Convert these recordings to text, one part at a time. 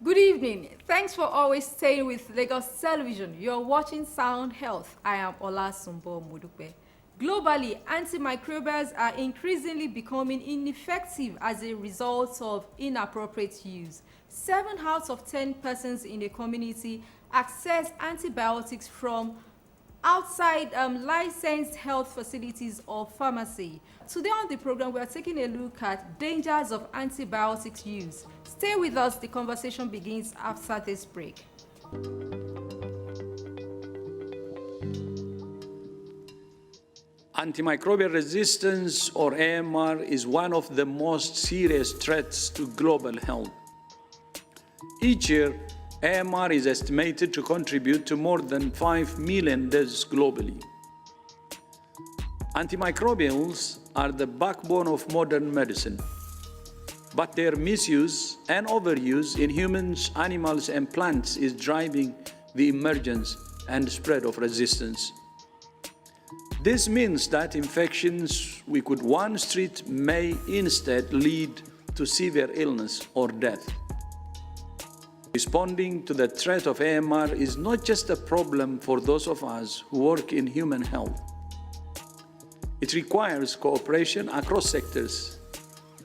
Good evening. Thanks for always staying with Lagos Television. You're watching Sound Health. I am Olasumbo Modupe. Globally, antimicrobials are increasingly becoming ineffective as a result of inappropriate use. 7 out of 10 persons in a community access antibiotics from outside licensed health facilities or pharmacy. Today on the program, we are taking a look at dangers of antibiotics use. Stay with us. The conversation begins after this break. Antimicrobial resistance, or AMR, is one of the most serious threats to global health. Each year, AMR is estimated to contribute to more than 5 million deaths globally. Antimicrobials are the backbone of modern medicine, but their misuse and overuse in humans, animals, and plants is driving the emergence and spread of resistance. This means that infections we could once treat may instead lead to severe illness or death. Responding to the threat of AMR is not just a problem for those of us who work in human health. It requires cooperation across sectors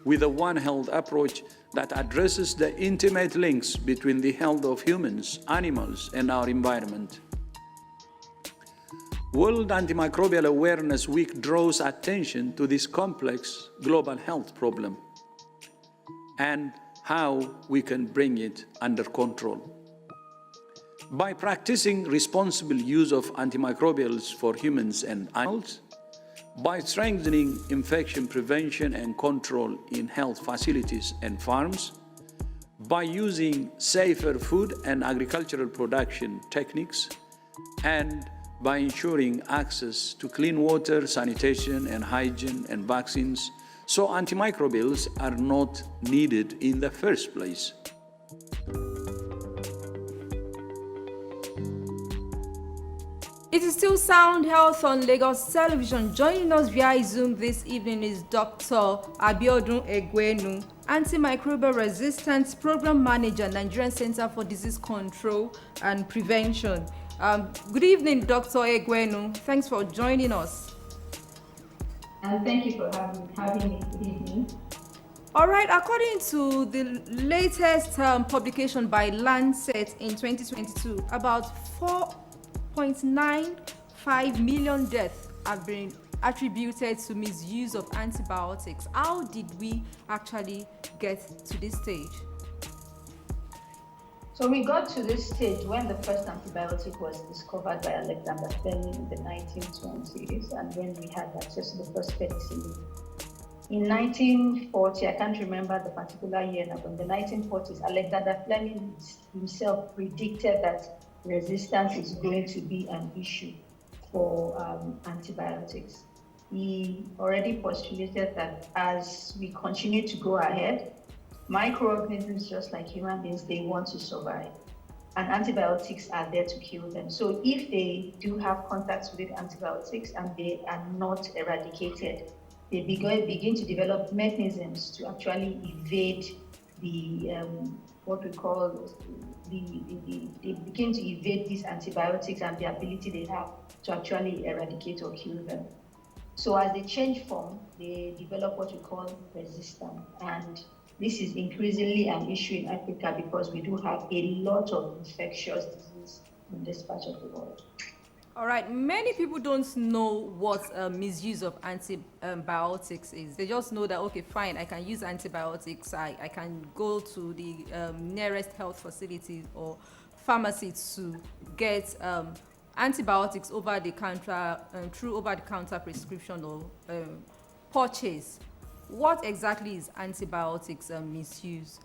with a One Health approach that addresses the intimate links between the health of humans, animals, and our environment. World Antimicrobial Awareness Week draws attention to this complex global health problem and how we can bring it under control. By practicing responsible use of antimicrobials for humans and animals, by strengthening infection prevention and control in health facilities and farms, by using safer food and agricultural production techniques, and by ensuring access to clean water, sanitation and hygiene and vaccines, so antimicrobials are not needed in the first place. It is still Sound Health on Lagos Television. Joining us via Zoom this evening is Dr. Abiodun Egwuenu, Antimicrobial Resistant Program Manager, Nigerian Center for Disease Control and Prevention. Good evening, Dr. Egwuenu. Thanks for joining us. And thank you for having me. Good evening. All right, according to the latest publication by Lancet in 2022, about 4.95 million deaths have been attributed to misuse of antibiotics. How did we actually get to this stage? So we got to this stage when the first antibiotic was discovered by Alexander Fleming in the 1920s, and when we had access to the first penicillin. In 1940, I can't remember the particular year now, but in the 1940s, Alexander Fleming himself predicted that resistance is going to be an issue for antibiotics. He already postulated that as we continue to go ahead, microorganisms, just like human beings, they want to survive, and antibiotics are there to kill them. So if they do have contacts with antibiotics and they are not eradicated, they begin to develop mechanisms to actually evade the what we call they begin to evade these antibiotics and the ability they have to actually eradicate or kill them. So as they change form, they develop what we call resistance, and this is increasingly an issue in Africa because we do have a lot of infectious disease in this part of the world. All right, many people don't know what misuse of antibiotics is. They just know that, okay, fine, I can use antibiotics. I can go to the nearest health facility or pharmacy to get antibiotics over the counter, through over-the-counter prescription or purchase. What exactly is antibiotics misuse?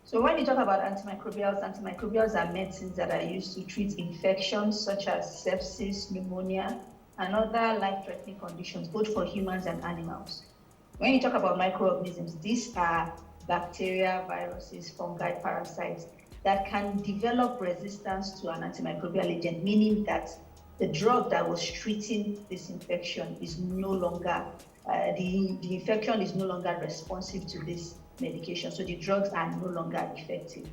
So when you talk about antimicrobials are medicines that are used to treat infections such as sepsis, pneumonia, and other life-threatening conditions, both for humans and animals. When you talk about microorganisms, these are bacteria, viruses, fungi, parasites that can develop resistance to an antimicrobial agent, meaning that the drug that was treating this infection is no longer, the infection is no longer responsive to this medication. So the drugs are no longer effective.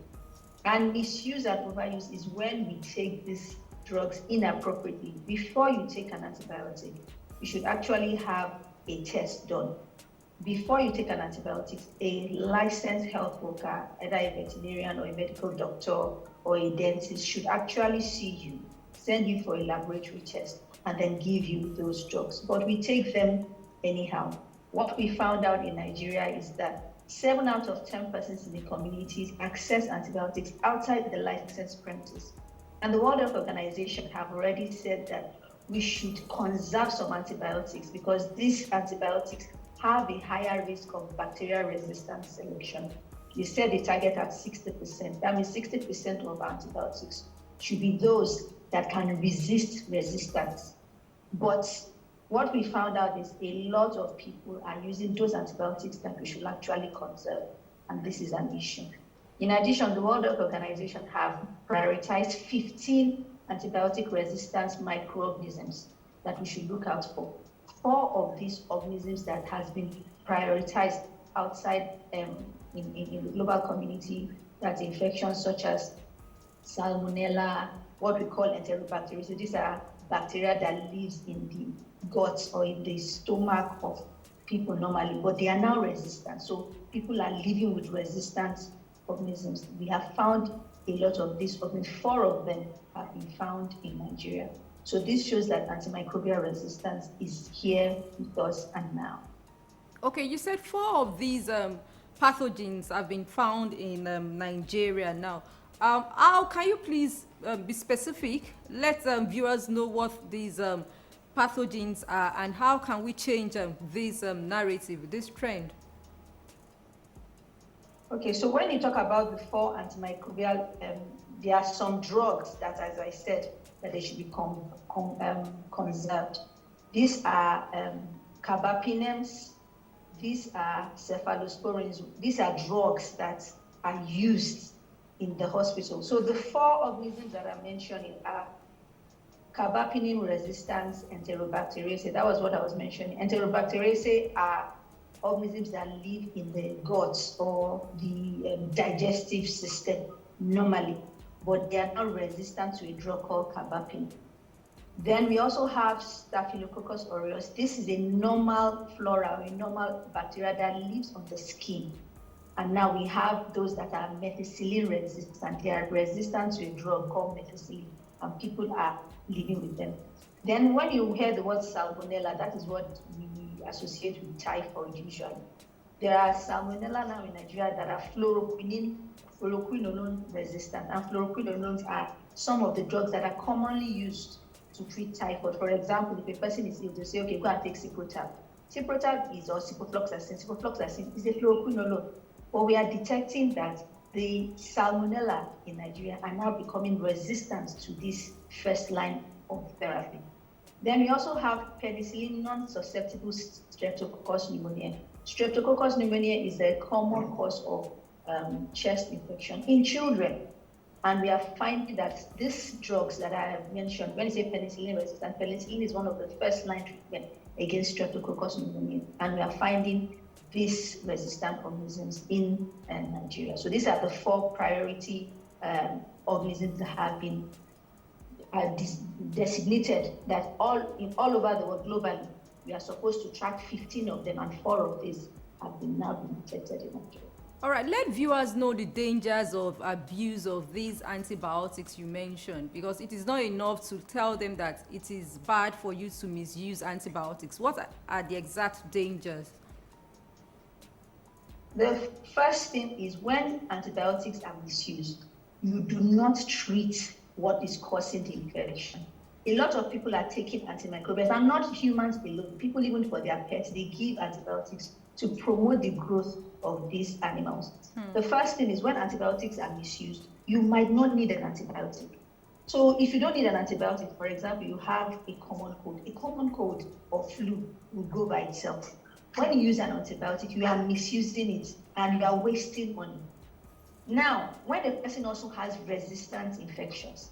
And misuse and overuse is when we take these drugs inappropriately. Before you take an antibiotic, you should actually have a test done. Before you take an antibiotic, a licensed health worker, either a veterinarian or a medical doctor or a dentist, should actually see you, send you for a laboratory test, and then give you those drugs. But we take them anyhow. What we found out in Nigeria is that 7 out of 10 persons in the communities access antibiotics outside the licensed premises. And the World Health Organization have already said that we should conserve some antibiotics because these antibiotics have a higher risk of bacterial resistant selection. They said they target at 60%. That means 60% of antibiotics should be those that can resist resistance. But what we found out is a lot of people are using those antibiotics that we should actually conserve, and this is an issue. In addition, the World Health Organization have prioritized 15 antibiotic resistant microorganisms that we should look out for. 4 of these organisms that has been prioritized outside in the global community, that's infections such as salmonella, what we call enterobacteriaceae. So these are bacteria that lives in the guts or in the stomach of people normally, but they are now resistant. So people are living with resistant organisms. We have found a lot of these organisms. 4 of them have been found in Nigeria. So this shows that antimicrobial resistance is here with us and now. Okay, you said 4 of these pathogens have been found in Nigeria now. How can you please be specific? Let viewers know what these pathogens are and how can we change this narrative, this trend? Okay, so when you talk about the 4 antimicrobial, there are some drugs that, as I said, that they should be conserved. These are carbapenems, these are cephalosporins, these are drugs that are used in the hospital. So the 4 organisms that I'm mentioning are carbapenem resistant enterobacteriaceae. That was what I was mentioning. Enterobacteriaceae are organisms that live in the guts or the digestive system normally, but they are not resistant to a drug called carbapenem. Then we also have Staphylococcus aureus. This is a normal flora, a normal bacteria that lives on the skin. And now we have those that are methicillin resistant. They are resistant to a drug called methicillin, and people are living with them. Then when you hear the word salmonella, that is what we associate with typhoid usually. There are salmonella now in Nigeria that are fluoroquinolone resistant, and fluoroquinolones are some of the drugs that are commonly used to treat typhoid. For example, if a person is ill, they say, okay, go and take ciprotab. Ciprotab is, or ciprofloxacin. Ciprofloxacin is a fluoroquinolone. But we are detecting that the salmonella in Nigeria are now becoming resistant to this first line of therapy. Then we also have penicillin non-susceptible streptococcus pneumoniae. Streptococcus pneumoniae is a common cause of chest infection in children. And we are finding that these drugs that I have mentioned, when you say penicillin resistant, penicillin is one of the first line treatment against streptococcus pneumoniae. And we are finding these resistant organisms in Nigeria. So these are the 4 priority organisms that have been designated that all over the world globally, we are supposed to track 15 of them, and 4 of these have now been detected in Nigeria. All right, let viewers know the dangers of abuse of these antibiotics you mentioned, because it is not enough to tell them that it is bad for you to misuse antibiotics. What are the exact dangers? The first thing is when antibiotics are misused, you do not treat what is causing the infection. A lot of people are taking antimicrobials, and not humans alone. People, even for their pets, they give antibiotics to promote the growth of these animals. The first thing is when antibiotics are misused, you might not need an antibiotic. So if you don't need an antibiotic, for example, you have a common cold or flu will go by itself. When you use an antibiotic, you are misusing it and you are wasting money. Now, when the person also has resistant infections,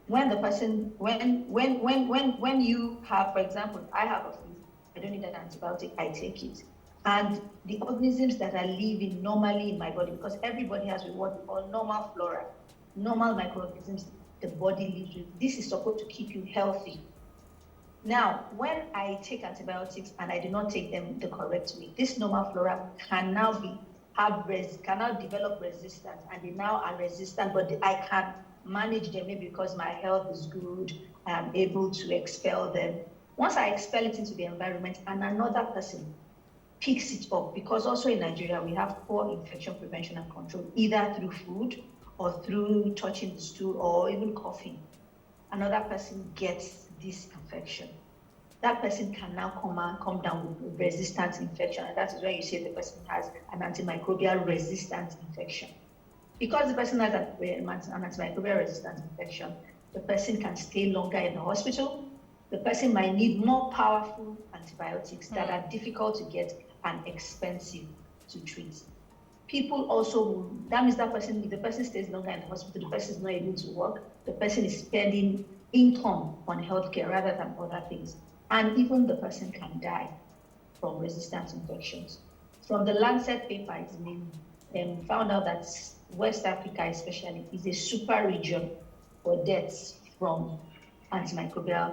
when the person, when you have, for example, I have a flu, I don't need an antibiotic, I take it. and the organisms that are living normally in my body, because everybody has what we call normal flora, normal microorganisms the body lives with. This is supposed to keep you healthy. Now, when I take antibiotics and I do not take them the correct way, this normal flora can now develop resistance, and they now are resistant, but I can manage them maybe because my health is good, I'm able to expel them. Once I expel it into the environment and another person picks it up, because also in Nigeria we have poor infection prevention and control, either through food or through touching the stool or even coughing. Another person gets this infection. That person can now come down with resistant infection, and that is where you say the person has an antimicrobial resistant infection. Because the person has an antimicrobial resistant infection, the person can stay longer in the hospital. The person might need more powerful antibiotics that are difficult to get and expensive to treat. People also, that means that person, if the person stays longer in the hospital, the person is not able to work, the person is spending income on healthcare rather than other things. And even the person can die from resistant infections. From the Lancet paper, it's been found out that West Africa especially is a super region for deaths from antimicrobial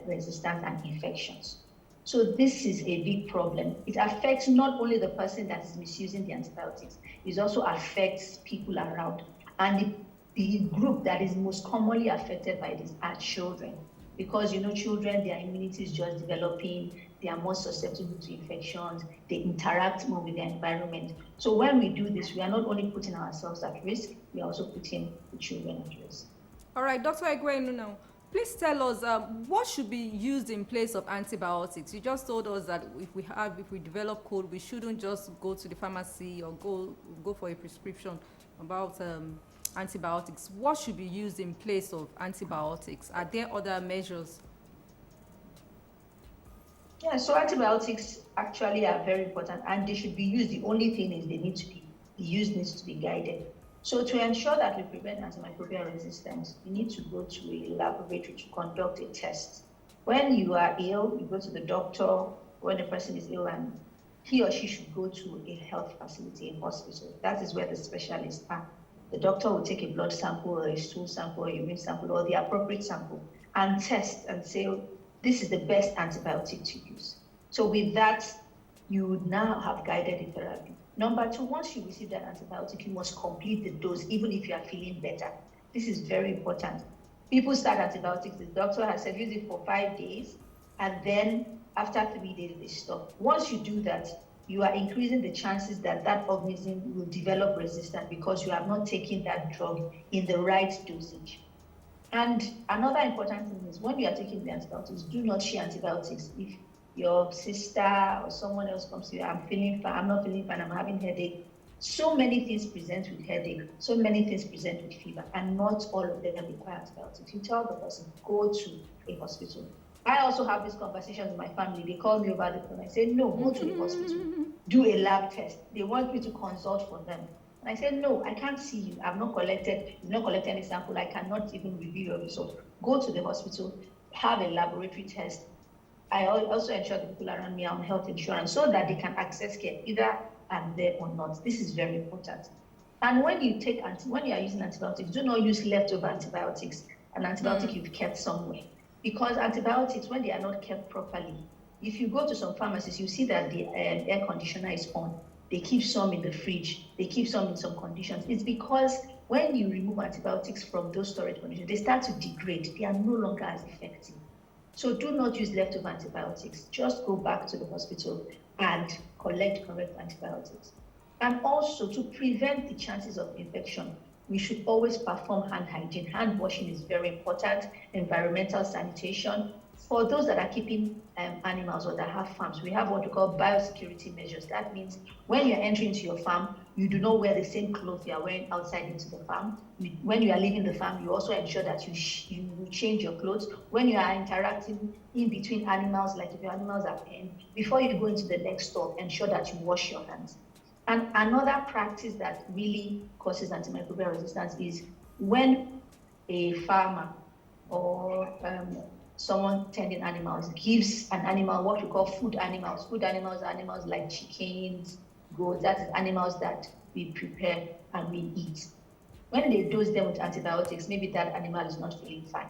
resistance and infections. So this is a big problem. It affects not only the person that is misusing the antibiotics, it also affects people around. And the group that is most commonly affected by this are children, because children, their immunity is just developing, they are more susceptible to infections, they interact more with the environment. So when we do this, we are not only putting ourselves at risk, we are also putting the children at risk. All right, Dr. Egwuenu now, please tell us what should be used in place of antibiotics. You just told us that if we develop cold, we shouldn't just go to the pharmacy or go for a prescription about antibiotics. What should be used in place of antibiotics? Are there other measures? Yeah, so antibiotics actually are very important and they should be used. The only thing is the use needs to be guided. So to ensure that we prevent antimicrobial resistance, you need to go to a laboratory to conduct a test. When you are ill, you go to the doctor. When a person is ill, and he or she should go to a health facility, a hospital. That is where the specialists are. The doctor will take a blood sample or a stool sample or a urine sample or the appropriate sample and test and say, this is the best antibiotic to use. So with that, you would now have guided the therapy. Number two, once you receive that antibiotic, you must complete the dose, even if you are feeling better. This is very important. People start antibiotics, the doctor has said use it for 5 days, and then after 3 days, they stop. Once you do that, you are increasing the chances that that organism will develop resistance because you have not taken that drug in the right dosage. And another important thing is when you are taking the antibiotics, do not share antibiotics. If your sister or someone else comes to you, I'm feeling fine, I'm not feeling fine, I'm having headache. So many things present with headache, so many things present with fever, and not all of them require antibiotics. You tell the person, go to a hospital. I also have these conversations with my family. They call me over the phone. I say, no, go to the hospital, do a lab test. They want me to consult for them. And I said, no, I can't see you. I've not collected any sample. I cannot even review your result. Go to the hospital, have a laboratory test. I also ensure the people around me are on health insurance so that they can access care, either I'm there or not. This is very important. And when you are using antibiotics, do not use leftover antibiotics, an antibiotic you've kept somewhere. Because antibiotics, when they are not kept properly, if you go to some pharmacies, you see that the air conditioner is on. They keep some in the fridge. They keep some in some conditions. It's because when you remove antibiotics from those storage conditions, they start to degrade. They are no longer as effective. So do not use leftover antibiotics. Just go back to the hospital and collect correct antibiotics. And also, to prevent the chances of infection, we should always perform hand hygiene. Hand washing is very important. Environmental sanitation. For those that are keeping animals or that have farms, we have what we call biosecurity measures. That means when you're entering into your farm, you do not wear the same clothes you are wearing outside into the farm. When you are leaving the farm, you also ensure that you change your clothes. When you are interacting in between animals, like if your animals are penned, before you go into the next stop, ensure that you wash your hands. And another practice that really causes antimicrobial resistance is when a farmer or someone tending animals gives an animal what we call food animals. Food animals are animals like chickens, goats, that is animals that we prepare and we eat. When they dose them with antibiotics, maybe that animal is not feeling fine.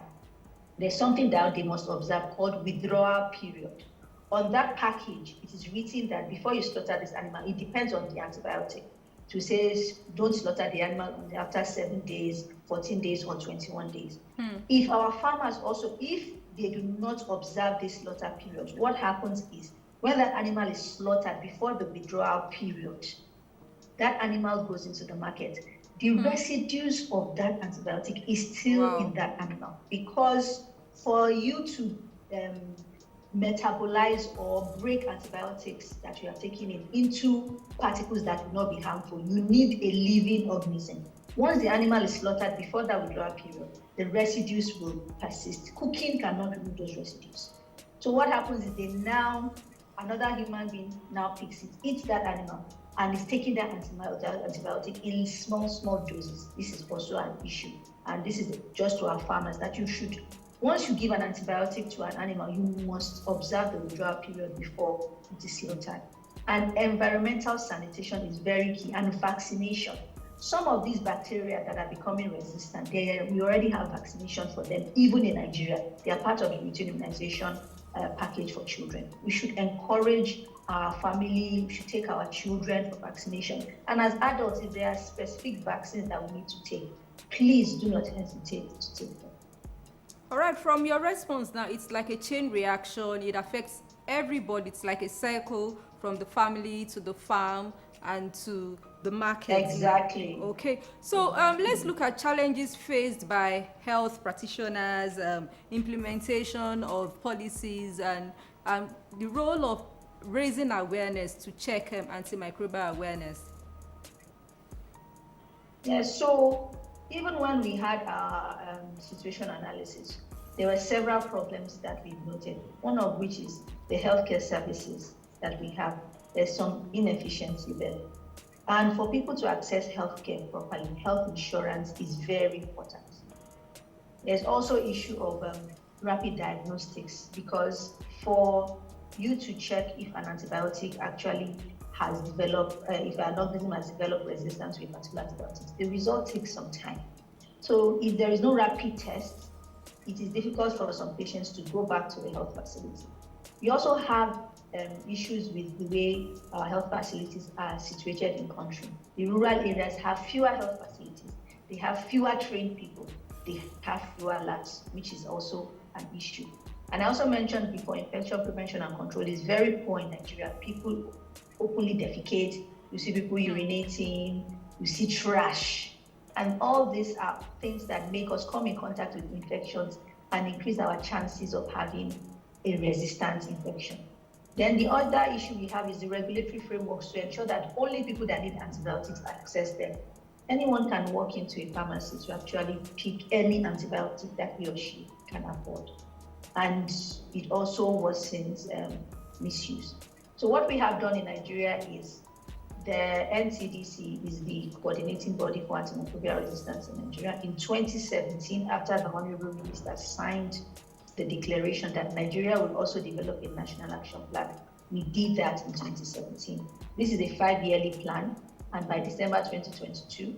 There's something that they must observe called withdrawal period. On that package, it is written that before you slaughter this animal, it depends on the antibiotic. So it says don't slaughter the animal after 7 days, 14 days, or 21 days. If our farmers also, if they do not observe this slaughter period, what happens is when that animal is slaughtered before the withdrawal period, that animal goes into the market. The residues of that antibiotic is still in that animal, because for you to metabolize or break antibiotics that you are taking into particles that will not be harmful, you need a living organism. Once the animal is slaughtered before that withdrawal period, the residues will persist. Cooking cannot remove those residues. So what happens is another human being now picks it, eats that animal, and is taking that antibiotic in small doses. This is also an issue. And this is just to our farmers that once you give an antibiotic to an animal, you must observe the withdrawal period before it is slaughtered. And environmental sanitation is very key, and vaccination. Some of these bacteria that are becoming resistant, we already have vaccination for them, even in Nigeria. They are part of the routine immunization package for children. We should encourage our family, we should take our children for vaccination. And as adults, if there are specific vaccines that we need to take, please do not hesitate to take them. All right, from your response now, it's like a chain reaction. It affects everybody. It's like a cycle from the family to the farm and to the market. Exactly. Okay, so let's look at challenges faced by health practitioners, implementation of policies, and the role of raising awareness to check antimicrobial awareness. Yeah, so even when we had our situation analysis, there were several problems that we noted, one of which is the healthcare services that we have. There's some inefficiency there. And for people to access healthcare properly, health insurance is very important. There's also issue of rapid diagnostics, because for you to check if an antibiotic actually has developed, if an organism has developed resistance to a particular antibiotic, the result takes some time. So if there is no rapid test, it is difficult for some patients to go back to the health facility. We also have issues with the way our health facilities are situated in country. The rural areas have fewer health facilities. They have fewer trained people. They have fewer labs, which is also an issue. And I also mentioned before, infection prevention and control is very poor in Nigeria. People openly defecate. You see people urinating. You see trash. And all these are things that make us come in contact with infections and increase our chances of having a resistant infection. Then the other issue we have is the regulatory frameworks to ensure that only people that need antibiotics access them. Anyone can walk into a pharmacy to actually pick any antibiotic that he or she can afford. And it also worsens misuse. So what we have done in Nigeria is the NCDC is the coordinating body for antimicrobial resistance in Nigeria. In 2017, after the Honorable Minister signed the declaration that Nigeria will also develop a national action plan, we did that in 2017. This is a 5-yearly plan, and by December 2022,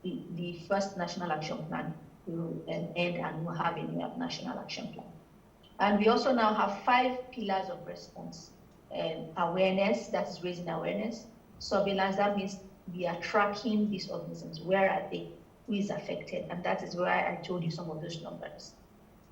the first national action plan will end, and we'll have a new national action plan. And we also now have 5 pillars of response. Awareness, that is raising awareness. Surveillance, that means we are tracking these organisms. Where are they? Who is affected? And that is why I told you some of those numbers.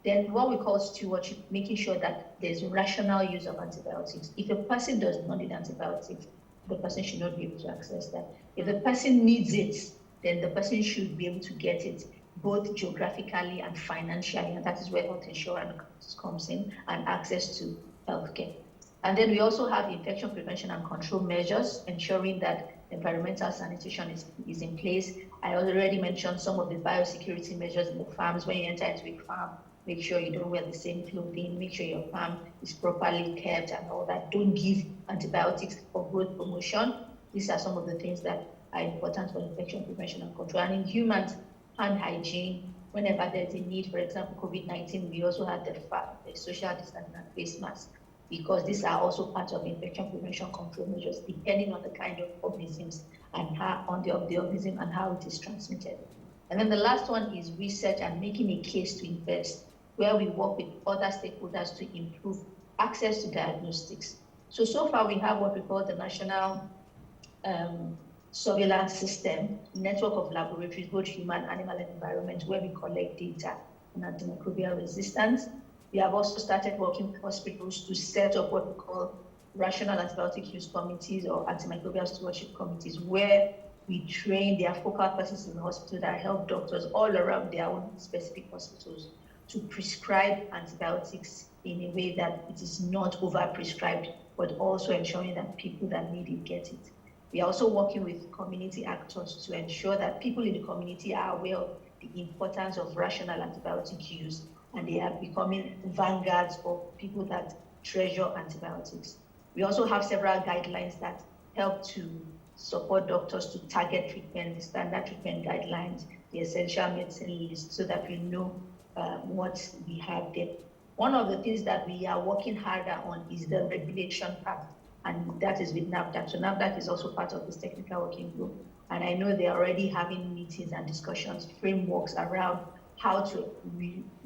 Then what we call stewardship, making sure that there's rational use of antibiotics. If a person does not need antibiotics, the person should not be able to access that. If the person needs it, then the person should be able to get it, both geographically and financially, and that is where health insurance comes in, and access to healthcare. And then we also have infection prevention and control measures, ensuring that environmental sanitation is in place. I already mentioned some of the biosecurity measures in the farms. When you enter into a farm, make sure you don't wear the same clothing, make sure your farm is properly kept and all that. Don't give antibiotics for growth promotion. These are some of the things that are important for infection prevention and control. And in humans, hand hygiene, whenever there's a need. For example, COVID-19, we also had the social distancing and face masks, because these are also part of infection prevention control measures, depending on the kind of organisms and how on the organism and how it is transmitted. And then the last one is research and making a case to invest, where we work with other stakeholders to improve access to diagnostics. So far we have what we call the National Surveillance System, network of laboratories, both human, animal, and environment, where we collect data on antimicrobial resistance. We have also started working with hospitals to set up what we call rational antibiotic use committees or antimicrobial stewardship committees, where we train their focal persons in the hospital that help doctors all around their own specific hospitals to prescribe antibiotics in a way that it is not over-prescribed, but also ensuring that people that need it get it. We are also working with community actors to ensure that people in the community are aware of the importance of rational antibiotic use, and they are becoming vanguards of people that treasure antibiotics. We also have several guidelines that help to support doctors to target treatment, the standard treatment guidelines, the essential medicine list, so that we know what we have there. One of the things that we are working harder on is the regulation part, and that is with NAFDAC. So NAFDAC is also part of this technical working group, and I know they're already having meetings and discussions, frameworks around how to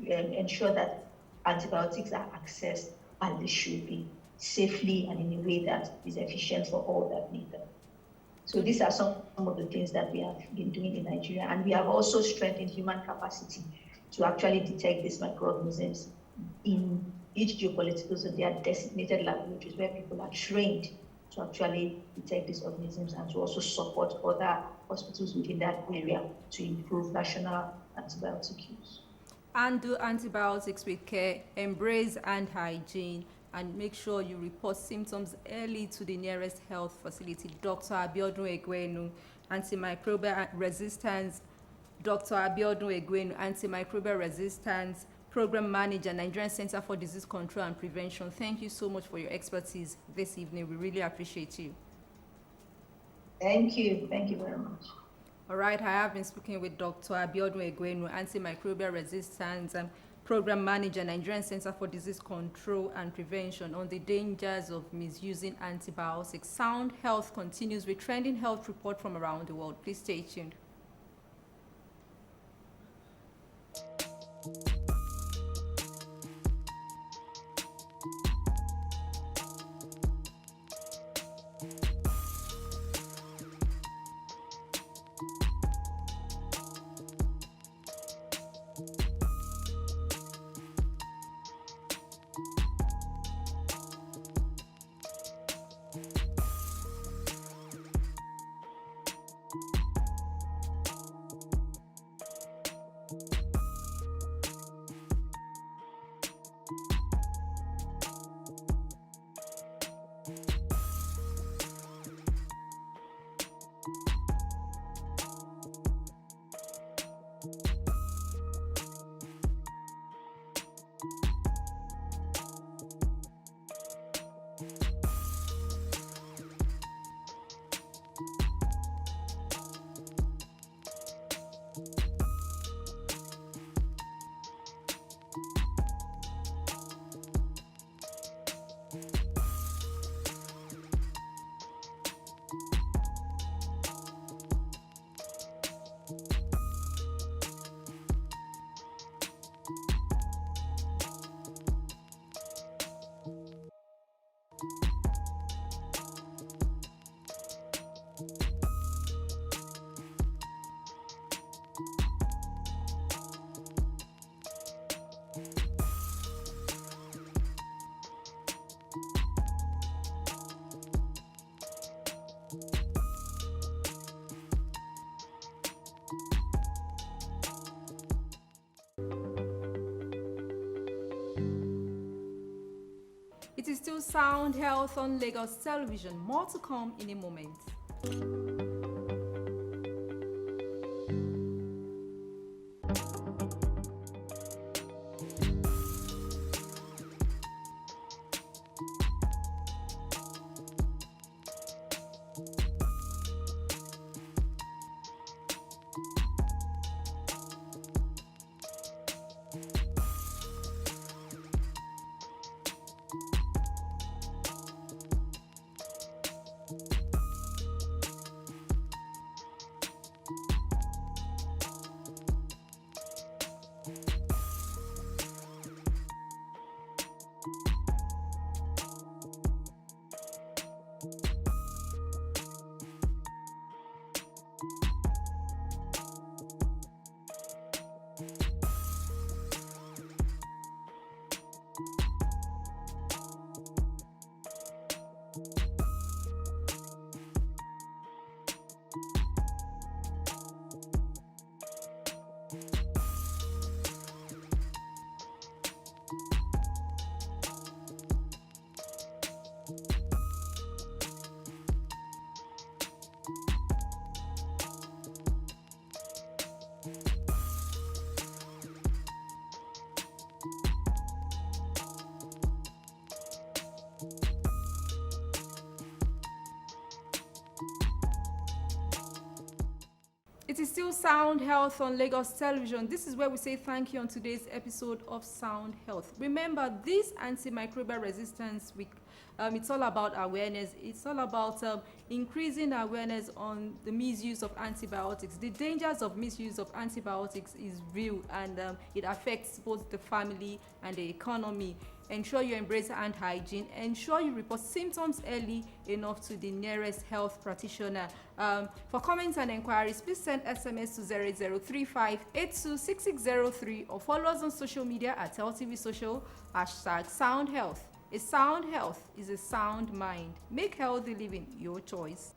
ensure that antibiotics are accessed as they should be, safely and in a way that is efficient for all that need them. So these are some of the things that we have been doing in Nigeria, and we have also strengthened human capacity to actually detect these microorganisms in each geopolitical zone. There are designated laboratories where people are trained to actually detect these organisms and to also support other hospitals within that area to improve national antibiotic use. Handle antibiotics with care, embrace hand hygiene, and make sure you report symptoms early to the nearest health facility. Dr. Abiodun Egwuenu, antimicrobial resistance. Dr. Abiodun Egwuenu, antimicrobial resistance Program Manager, Nigerian Center for Disease Control and Prevention. Thank you so much for your expertise this evening. We really appreciate you. Thank you. Thank you very much. All right, I have been speaking with Dr. Abiodun Egwuenu, antimicrobial resistance Program Manager, Nigerian Center for Disease Control and Prevention, on the dangers of misusing antibiotics. Sound Health continues with trending health report from around the world. Please stay tuned. It is still Sound Health on Lagos Television. More to come in a moment. It is still Sound Health on Lagos Television. This is where we say thank you on today's episode of Sound Health. Remember, this antimicrobial resistance week, it's all about awareness. It's all about increasing awareness on the misuse of antibiotics. The dangers of misuse of antibiotics is real, and it affects both the family and the economy. Ensure you embrace hand hygiene. Ensure you report symptoms early enough to the nearest health practitioner. For comments and inquiries, please send SMS to 0035826603 or follow us on social media at Health TV Social, #Sound Health. A sound health is a sound mind. Make healthy living your choice.